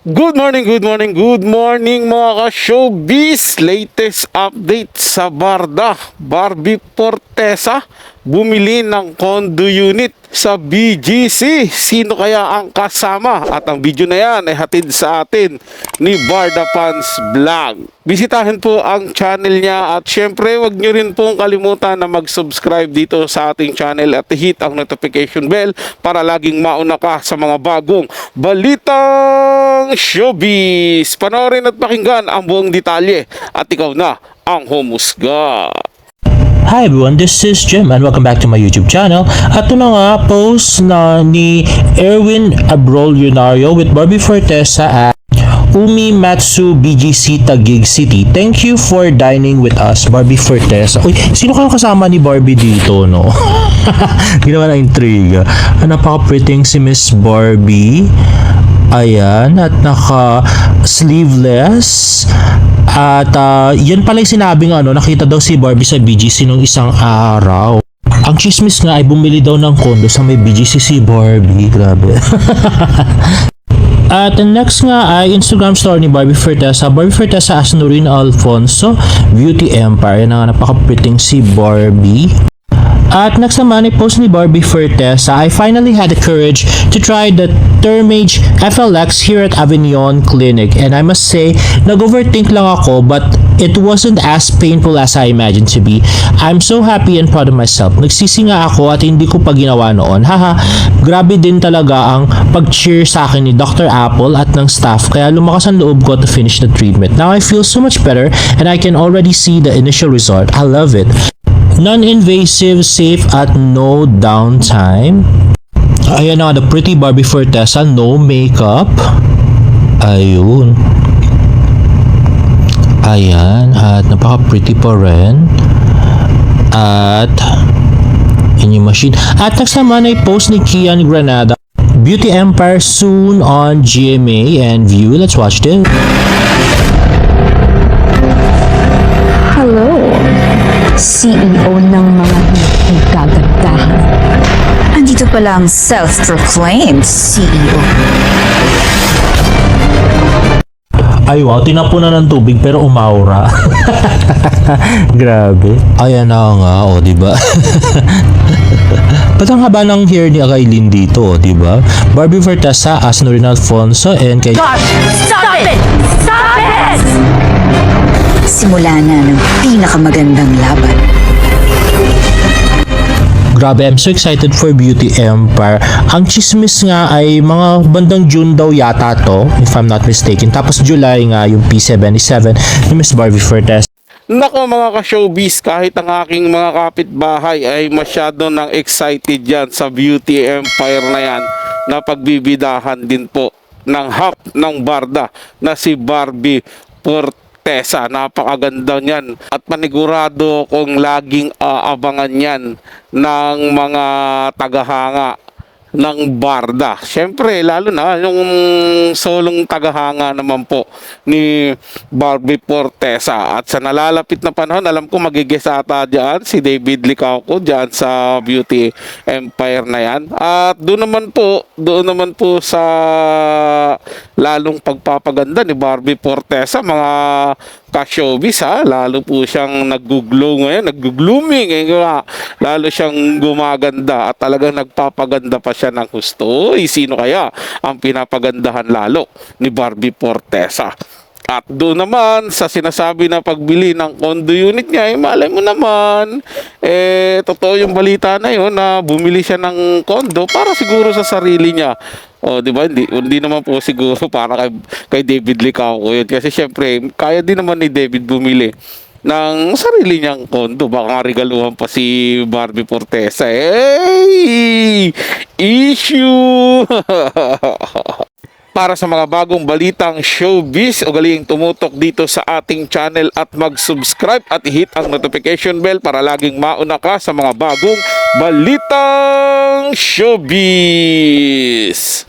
Good morning, good morning, good morning mga ka-showbiz! Latest update sa Barda. Barbie Fortesa bumili ng condo unit sa BGC. Sino kaya ang kasama? At ang video na yan ay hatid sa atin ni Barda Fans Vlog. Bisitahin po ang channel niya at syempre wag nyo rin pong kalimutan na mag-subscribe dito sa ating channel at hit ang notification bell para laging mauna ka sa mga bagong balitang showbiz. Panoorin at pakinggan ang buong detalye at ikaw na ang humusga. Hi everyone, this is Jim and welcome back to my YouTube channel. At ito na nga, post na ni Erwin Abrolionario with Barbie Fortesa at Umi Matsu BGC Taguig City. Thank you for dining with us, Barbie Fortesa. Uy, sino kayong kasama ni Barbie dito, no? Ginawa na intriga. Napaka-pretty si Miss Barbie. Ayan, at naka-sleeveless. At yan pala yung sinabing nakita daw si Barbie sa BGC nung isang araw. Ang chismis nga ay bumili daw ng condo sa may BGC si Barbie. Grabe. At next nga ay Instagram story ni Barbie Fortesa. Barbie Fortesa as Nurin Alfonso, Beauty Empire. Yan nga napaka-pretty si Barbie. At next naman ay post ni Barbie Fortesa. I finally had the courage to try the Thermage FLX here at Avignon Clinic. And I must say, nag-overthink lang ako but it wasn't as painful as I imagined to be. I'm so happy and proud of myself. Nagsisi nga ako at hindi ko pa ginawa noon. Haha, grabe din talaga ang pag-cheer sa akin ni Dr. Apple at ng staff. Kaya lumakas ang loob ko to finish the treatment. Now I feel so much better and I can already see the initial result. I love it. Non-invasive, safe at no downtime. Ayan na, the pretty Barbie Fortesa, no makeup. Ayun. Ayan, at napaka-pretty pa rin. At yun yung machine. At next naman ay post ni Kian Granada. Beauty Empire soon on GMA and View. Let's watch this. Hello, CEO ng mga hindi gagandahan. Andito pala ang self-proclaimed CEO. Ay wow, tinapunan ng tubig pero umaura. Grabe. Ayan na nga, diba? Ba't ang haba ng hair ni Akailin dito, diba? Barbie Fortesa as Nurin Alfonso and kay... Stop it! Stop it! Simula na ng pinakamagandang laban. Grabe, I'm so excited for Beauty Empire. Ang chismis nga ay mga bandang June daw yata to, if I'm not mistaken. Tapos July nga yung P77 ni Miss Barbie Fortesa. Nako mga ka-showbiz, kahit ang aking mga kapitbahay ay masyado nang excited yan sa Beauty Empire na yan na pagbibidahan din po ng half ng Barda na si Barbie Fortesa. Napakaganda niyan at panigurado kung laging aabangan yan ng mga tagahanga ng Barda. Siyempre, lalo na yung solong tagahanga naman po ni Barbie Fortesa. At sa nalalapit na panahon, alam ko magigis ata dyan si David Licauco dyan sa Beauty Empire na yan. At doon naman po sa lalong pagpapaganda ni Barbie Fortesa, mga ka-showbiz lalo po siyang nag-glow ngayon, nag-glooming lalo siyang gumaganda at talagang nagpapaganda pa siya ng husto. Sino kaya ang pinapagandahan lalo ni Barbie Fortesa? At doon naman sa sinasabi na pagbili ng condo unit niya, malay mo naman, totoo yung balita na yun na bumili siya ng condo para siguro sa sarili niya. Di ba? Hindi naman po siguro para kay David Licauco yun. Kasi syempre, kaya din naman ni David bumili ng sarili niyang condo. Baka regaluhan pa si Barbie Fortesa. Issue! Para sa mga bagong balitang showbiz, ugaling tumutok dito sa ating channel at mag-subscribe at hit ang notification bell para laging mauna ka sa mga bagong balitang showbiz.